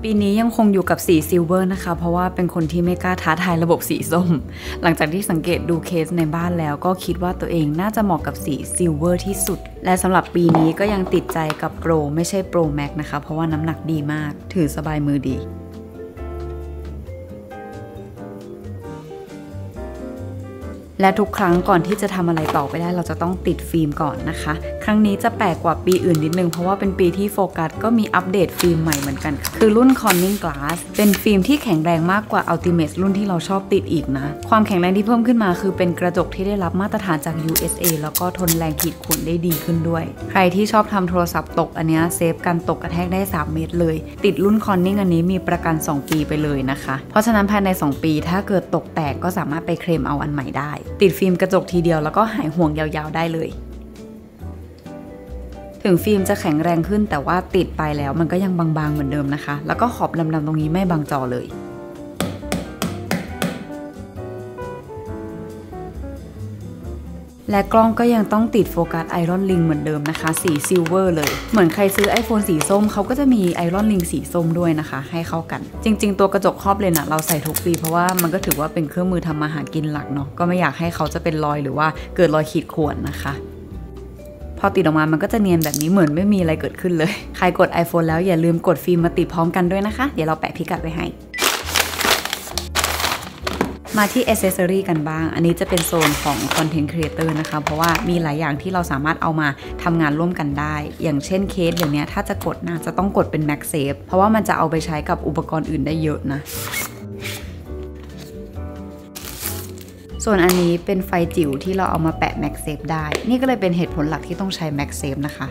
ปีนี้ยังคงอยู่กับสีซิลเวอร์นะคะเพราะว่าเป็นคนที่ไม่กล้าท้าทายระบบสีส้มหลังจากที่สังเกตดูเคสในบ้านแล้วก็คิดว่าตัวเองน่าจะเหมาะกับสีซิลเวอร์ที่สุดและสำหรับปีนี้ก็ยังติดใจกับโปรไม่ใช่โปรแม็กนะคะเพราะว่าน้ำหนักดีมากถือสบายมือดีและทุกครั้งก่อนที่จะทำอะไรต่อไปได้เราจะต้องติดฟิล์มก่อนนะคะครั้งนี้จะแปลกกว่าปีอื่นนิดนึงเพราะว่าเป็นปีที่โฟกัสก็มีอัปเดตฟิล์มใหม่เหมือนกันคือรุ่น Corning Glass เป็นฟิล์มที่แข็งแรงมากกว่า Ultimate รุ่นที่เราชอบติดอีกนะความแข็งแรงที่เพิ่มขึ้นมาคือเป็นกระจกที่ได้รับมาตรฐานจาก USA แล้วก็ทนแรงขีดข่วนได้ดีขึ้นด้วยใครที่ชอบทำโทรศัพท์ตกอันนี้เซฟกันตกกระแทกได้3 เมตรเลยติดรุ่น Corning อันนี้มีประกัน2 ปีไปเลยนะคะเพราะฉะนั้นภายใน2 ปีถ้าเกิดตกแตกก็สามารถไปเคลมเอาอันใหม่ได้ติดฟิล์มกระจกทีเดียวแล้วก็หายห่วงยาวๆได้เลยถึงฟิล์มจะแข็งแรงขึ้นแต่ว่าติดไปแล้วมันก็ยังบางๆเหมือนเดิมนะคะแล้วก็ขอบดำๆตรงนี้ไม่บังจอเลยและกล้องก็ยังต้องติดโฟกัสไอรอนลิงเหมือนเดิมนะคะสีซิลเวอร์เลยเหมือนใครซื้อ iPhone สีส้มเขาก็จะมีไอรอนลิงสีส้มด้วยนะคะให้เข้ากันจริงๆตัวกระจกครอบเลนส์เราใส่ทุกปีเพราะว่ามันก็ถือว่าเป็นเครื่องมือทำมาหากินหลักเนาะก็ไม่อยากให้เขาจะเป็นรอยหรือว่าเกิดรอยขีดข่วนนะคะพอติดออกมามันก็จะเนียนแบบนี้เหมือนไม่มีอะไรเกิดขึ้นเลยใครกด iPhone แล้วอย่าลืมกดฟิล์มมาติดพร้อมกันด้วยนะคะเดี๋ยวเราแปะพิกัดไว้ให้มาที่ Accessory กันบ้างอันนี้จะเป็นโซนของ Content Creator นะคะเพราะว่ามีหลายอย่างที่เราสามารถเอามาทำงานร่วมกันได้อย่างเช่นเคสเดี๋ยวนี้ถ้าจะกดนะจะต้องกดเป็น MagSafe เพราะว่ามันจะเอาไปใช้กับอุปกรณ์อื่นได้เยอะนะส่วนอันนี้เป็นไฟจิ๋วที่เราเอามาแปะ MagSafe ได้นี่ก็เลยเป็นเหตุผลหลักที่ต้องใช้ MagSafe นะคะ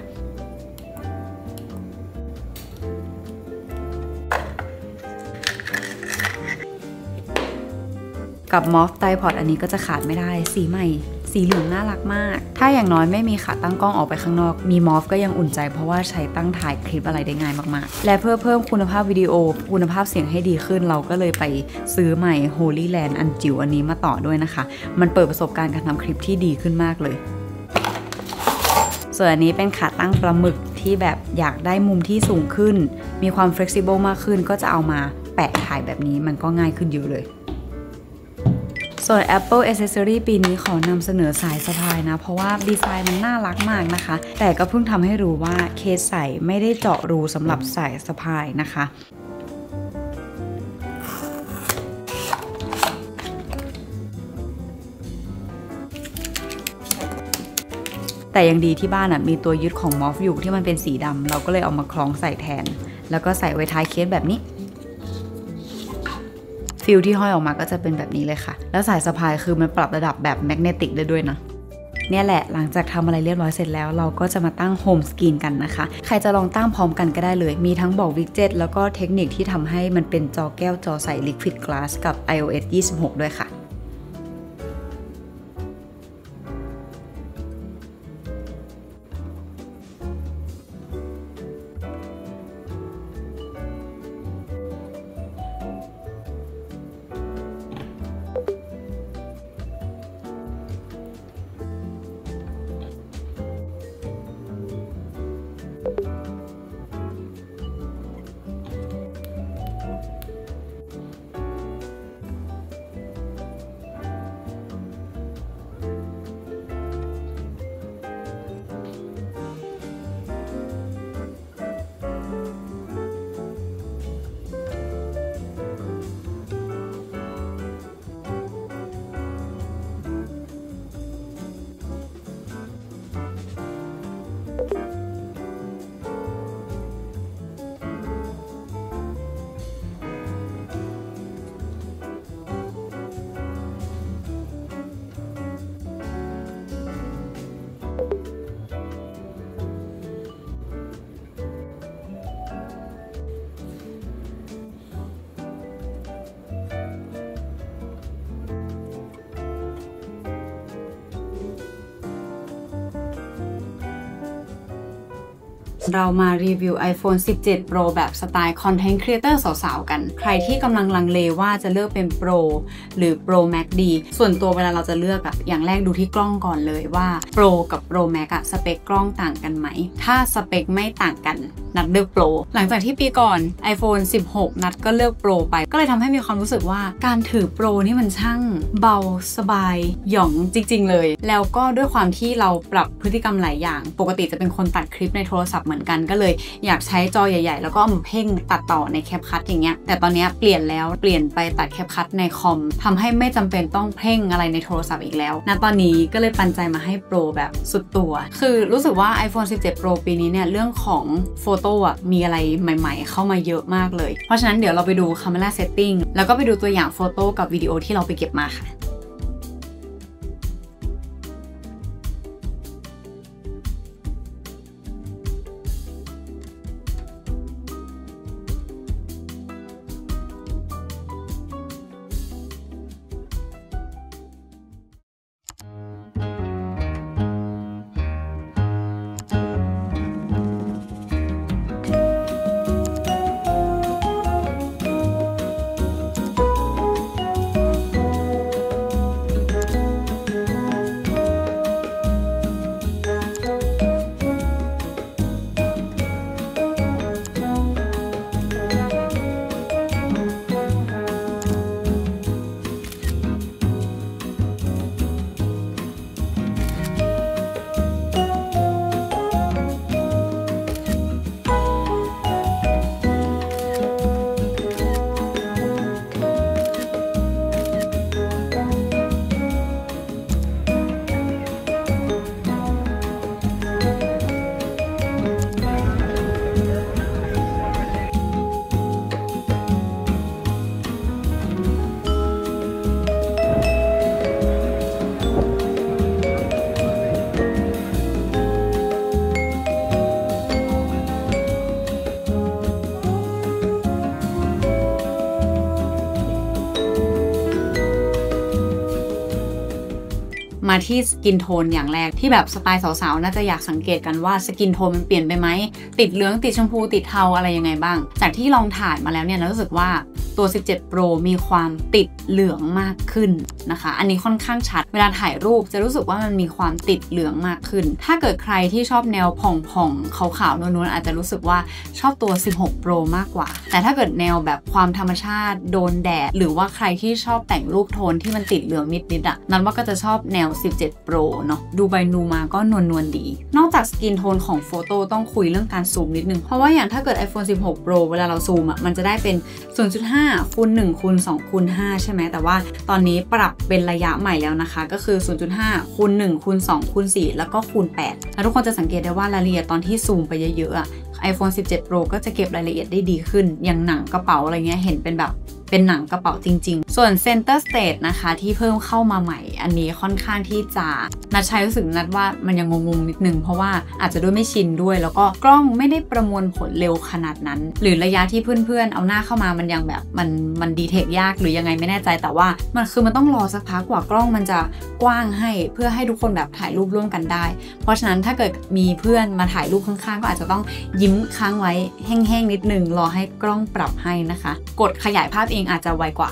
กับมอฟไตพอดอันนี้ก็จะขาดไม่ได้สีใหม่สีเหลืองน่ารักมากถ้าอย่างน้อยไม่มีขาตั้งกล้องออกไปข้างนอกมีมอฟก็ยังอุ่นใจเพราะว่าใช้ตั้งถ่ายคลิปอะไรได้ง่ายมากๆและเพื่อเพิ่มคุณภาพวิดีโอคุณภาพเสียงให้ดีขึ้นเราก็เลยไปซื้อใหม่ Holy Land อันจิ๋วอันนี้มาต่อด้วยนะคะมันเปิดประสบการณ์การทำคลิปที่ดีขึ้นมากเลยส่วนอันนี้เป็นขาตั้งปลาหมึกที่แบบอยากได้มุมที่สูงขึ้นมีความ flexible มากขึ้นก็จะเอามาแปะถ่ายแบบนี้มันก็ง่ายขึ้นเยอะเลยส่วน Apple Accessory ปีนี้ขอนำเสนอสายสะพายนะเพราะว่าดีไซน์มันน่ารักมากนะคะแต่ก็เพิ่งทำให้รู้ว่าเคสใส่ไม่ได้เจาะรูสำหรับสายสะพายนะคะแต่ยังดีที่บ้านมีตัวยึดของมอฟอยู่ที่มันเป็นสีดำเราก็เลยเอามาคล้องใส่แทนแล้วก็ใส่ไว้ท้ายเคสแบบนี้ฟิลที่ห้อยออกมาก็จะเป็นแบบนี้เลยค่ะแล้วสายสะพายคือมันปรับระดับแบบแมกเนติกได้ด้วยนะเนี่ยแหละหลังจากทำอะไรเรียบร้อยเสร็จแล้วเราก็จะมาตั้งโฮมสกรีนกันนะคะใครจะลองตั้งพร้อมกันก็ได้เลยมีทั้งบอกวิดเจ็ตแล้วก็เทคนิคที่ทำให้มันเป็นจอแก้วจอใส Liquid Glass กับ iOS 26 ด้วยค่ะ เรามารีวิว iPhone 17 Pro แบบสไตล์ Content Creator สาวๆกันใครที่กำลังลังเลว่าจะเลือกเป็น Pro หรือ Pro Max ดีส่วนตัวเวลาเราจะเลือกอย่างแรกดูที่กล้องก่อนเลยว่า Pro กับ Pro Max สเปคกล้องต่างกันไหมถ้าสเปคไม่ต่างกันนัดเลือก Pro หลังจากที่ปีก่อน iPhone 16 นัดก็เลือก Pro ไปก็เลยทำให้มีความรู้สึกว่าการถือ Pro นี่มันช่างเบาสบายหย่องจริงๆเลยแล้วก็ด้วยความที่เราปรับพฤติกรรมหลายอย่างปกติจะเป็นคนตัดคลิปในโทรศัพท์เหมือนกันก็เลยอยากใช้จอใหญ่ๆแล้วก็มาเพ่งตัดต่อในแคปคัทอย่างเงี้ยแต่ตอนนี้เปลี่ยนไปตัดแคปคัทในคอมทำให้ไม่จำเป็นต้องเพ่งอะไรในโทรศัพท์อีกแล้วณตอนนี้ก็เลยปันใจมาให้ Pro แบบสุดตัวคือรู้สึกว่า iPhone 17 Pro ปีนี้เนี่ยเรื่องของโฟโต้มีอะไรใหม่ๆเข้ามาเยอะมากเลยเพราะฉะนั้นเดี๋ยวเราไปดู Camera Setting แล้วก็ไปดูตัวอย่างโฟโต้กับวิดีโอที่เราไปเก็บมาค่ะมาที่สกินโทนอย่างแรกที่แบบสไตล์สาวๆน่าจะอยากสังเกตกันว่าสกินโทนมันเปลี่ยนไปไหมติดเหลืองติดชมพูติดเทาอะไรยังไงบ้างจากที่ลองถ่ายมาแล้วเนี่ยรู้สึกว่าตัว 17 Pro มีความติดเหลืองมากขึ้นนะคะอันนี้ค่อนข้างชัดเวลาถ่ายรูปจะรู้สึกว่ามันมีความติดเหลืองมากขึ้นถ้าเกิดใครที่ชอบแนวผ่องๆขาวๆนวลๆอาจจะรู้สึกว่าชอบตัว 16 Pro มากกว่าแต่ถ้าเกิดแนวแบบความธรรมชาติโดนแดดหรือว่าใครที่ชอบแต่งรูปโทนที่มันติดเหลืองนิดๆนั้นว่าก็จะชอบแนว 17 Pro เนาะดูไปดูมาก็นวลๆดีนอกจากสกินโทนของโฟโต้ต้องคุยเรื่องการซูมนิดนึงเพราะว่าอย่างถ้าเกิด iPhone 16 Pro เวลาเราซูมมันจะได้เป็น 0.5 คูณ 1 คูณ 2 คูณ 5 ใช่ไหมแต่ว่าตอนนี้ปรับเป็นระยะใหม่แล้วนะคะก็คือ 0.5 คูณ 1 คูณ 2 คูณ 4 แล้วก็คูณ 8 แล้วทุกคนจะสังเกตได้ว่ารายละเอียดตอนที่ซูมไปเยอะๆiPhone 17 Pro ก็จะเก็บรายละเอียดได้ดีขึ้นอย่างหนังกระเป๋าอะไรเงี้ยเห็นเป็นแบบเป็นหนังกระเป๋าจริงๆส่วน Center Stage นะคะที่เพิ่มเข้ามาใหม่อันนี้ค่อนข้างที่จะนัดใช้รู้สึกนัดว่ามันยังงงๆนิดนึงเพราะว่าอาจจะด้วยไม่ชินด้วยแล้วก็กล้องไม่ได้ประมวลผลเร็วขนาดนั้นหรือระยะที่เพื่อนๆเอาหน้าเข้ามามันยังแบบมันดีเทคยากหรือยังไงไม่แน่ใจแต่ว่ามันต้องรอสักพักกว่ากล้องมันจะกว้างให้เพื่อให้ทุกคนแบบถ่ายรูปร่วมกันได้เพราะฉะนั้นถ้าเกิดมีเพื่อนมาถ่ายรูปข้างๆก็อาจจะต้องยิ้มค้างไว้แห้งๆนิดนึงรอให้กล้องปรับให้นะคะกดขยายภาพเองอาจจะไวกว่า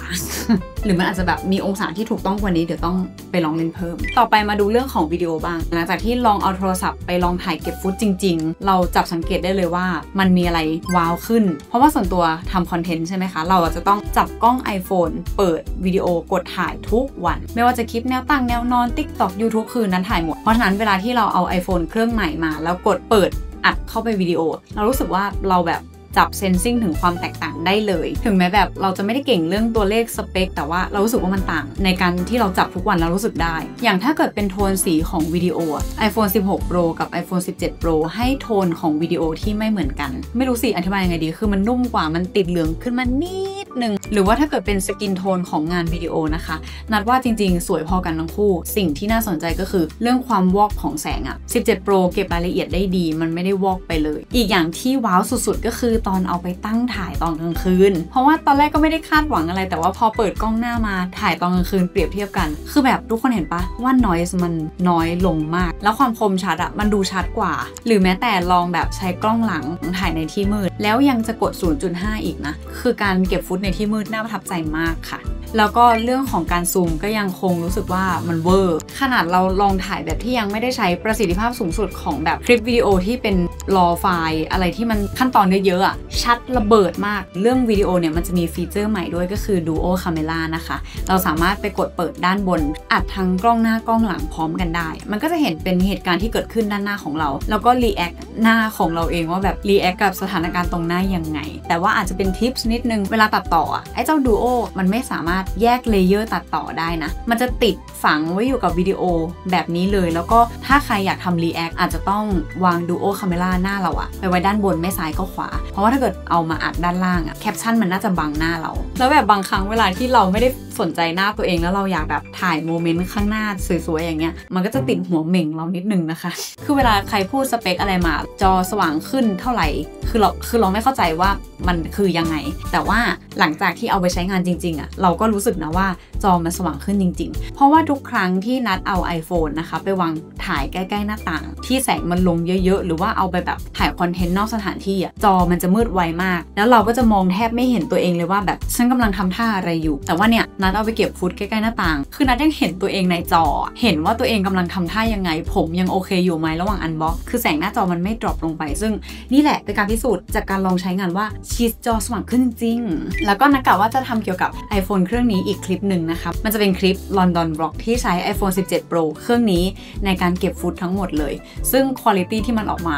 หรือมันอาจจะแบบมีองศาที่ถูกต้องกว่านี้เดี๋ยวต้องไปลองเล่นเพิ่มต่อไปมาดูเรื่องของวิดีโอบ้างหลังจากที่ลองเอาโทรศัพท์ไปลองถ่ายเก็บฟุตจริงๆเราจับสังเกตได้เลยว่ามันมีอะไรว้าวขึ้นเพราะว่าส่วนตัวทำคอนเทนต์ใช่ไหมคะเราจะต้องจับกล้อง iPhone เปิดวิดีโอกดถ่ายทุกวันไม่ว่าจะคลิปแนวตั้งแนวนอน TikTok YouTube คืนนั้นถ่ายหมดเพราะฉะนั้นเวลาที่เราเอา iPhone เครื่องใหม่มาแล้วกดเปิดอัดเข้าไปวิดีโอเรารู้สึกว่าเราแบบจับเซนซิงถึงความแตกต่างได้เลยถึงแม้แบบเราจะไม่ได้เก่งเรื่องตัวเลขสเปคแต่ว่าเรารู้สึกว่ามันต่างในการที่เราจับทุกวันเรารู้สึกได้อย่างถ้าเกิดเป็นโทนสีของวิดีโอ iPhone 16 Pro กับ iPhone 17 Pro ให้โทนของวิดีโอที่ไม่เหมือนกันไม่รู้สิอธิบายยังไงดีคือมันนุ่มกว่ามันติดเหลืองขึ้นมานิด นึงหรือว่าถ้าเกิดเป็นสกินโทนของงานวิดีโอนะคะนัดว่าจริงๆสวยพอกันทั้งคู่สิ่งที่น่าสนใจก็คือเรื่องความวอกของแสงอะ17 Pro เก็บรายละเอียดได้ดีมันไม่ได้วอกไปเลยอีกอย่างที่ว้าวสุดๆก็คือตอนเอาไปตั้งถ่ายตอนกลางคืนเพราะว่าตอนแรกก็ไม่ได้คาดหวังอะไรแต่ว่าพอเปิดกล้องหน้ามาถ่ายตอนกลางคืนเปรียบเทียบกันคือแบบทุกคนเห็นปะว่า noise มันน้อยลงมากแล้วความคมชัดอะมันดูชัดกว่าหรือแม้แต่ลองแบบใช้กล้องหลังถ่ายในที่มืดแล้วยังจะกด 0.5 อีกนะคือการเก็บฟุตในที่มืดน่าประทับใจมากค่ะแล้วก็เรื่องของการซูมก็ยังคงรู้สึกว่ามันเวอร์ขนาดเราลองถ่ายแบบที่ยังไม่ได้ใช้ประสิทธิภาพสูงสุดของแบบคลิปวิดีโอที่เป็นรอไฟล์อะไรที่มันขั้นตอนเยอะๆอะชัดระเบิดมากเรื่องวิดีโอเนี่ยมันจะมีฟีเจอร์ใหม่ด้วยก็คือ Duo Camera นะคะเราสามารถไปกดเปิดด้านบนอัดทั้งกล้องหน้ากล้องหลังพร้อมกันได้มันก็จะเห็นเป็นเหตุการณ์ที่เกิดขึ้นด้านหน้าของเราแล้วก็รีแอคหน้าของเราเองว่าแบบรีแอคกับสถานการณ์ตรงหน้ายังไงแต่ว่าอาจจะเป็นทิปส์นิดนึงเวลาตัดต่อไอ้เจ้า Duo มันไม่สามารถแยกเลเยอร์ตัดต่อได้นะมันจะติดฝังไว้อยู่กับวิดีโอแบบนี้เลยแล้วก็ถ้าใครอยากทำรีแอคอาจจะต้องวาง Duo Camera หน้าเราไปไว้ด้านบนไม่ซ้ายก็ขวาเพราะว่าถ้าเกิดเอามาอัดด้านล่างแคปชั่นมันน่าจะบังหน้าเราแล้วแบบบางครั้งเวลาที่เราไม่ได้สนใจหน้าตัวเองแล้วเราอยากแบบถ่ายโมเมนต์ข้างหน้าสวยๆอย่างเงี้ยมันก็จะติดหัวเหม่งเรานิดนึงนะคะคือเวลาใครพูดสเปคอะไรมาจอสว่างขึ้นเท่าไหร่คือเราไม่เข้าใจว่ามันคือยังไงแต่ว่าหลังจากที่เอาไปใช้งานจริงๆเราก็รู้สึกนะว่าจอมันสว่างขึ้นจริงๆเพราะว่าทุกครั้งที่นัดเอา iPhone นะคะไปวางถ่ายใกล้ๆหน้าต่างที่แสงมันลงเยอะๆหรือว่าเอาไปแบบถ่ายคอนเทนต์นอกสถานที่จอมันจะมืดไวมากแล้วเราก็จะมองแทบไม่เห็นตัวเองเลยว่าแบบฉันกำลังทำท่าอะไรอยู่แต่ว่าเนี่ยนัดเอาไปเก็บฟุตใกล้ๆหน้าต่างคือนัดยังเห็นตัวเองในจอเห็นว่าตัวเองกำลังทำท่ายังไงผมยังโอเคอยู่ไหมระหว่างอันบ็อกคือแสงหน้าจอมันไม่ดรอปลงไปซึ่งนี่แหละเป็นการพิสูจน์จากการลองใช้งานว่าชีสจอสว่างขึ้นจริงแล้วก็นัดกะว่าจะทำเกี่ยวกับ iPhone เครื่องนี้อีกคลิปหนึ่งนะคะมันจะเป็นคลิป London Vlog ที่ใช้ iPhone 17 Pro เครื่องนี้ในการเก็บฟุตทั้งหมดเลยซึ่งคุณภาพที่มันออกมา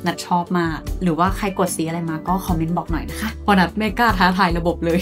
นัดชอบมากหรือว่าใครกดสีอะไรมาก็คอมเมนต์บอกหน่อยนะคะเพราะนัดไม่กล้าท้าทายระบบเลย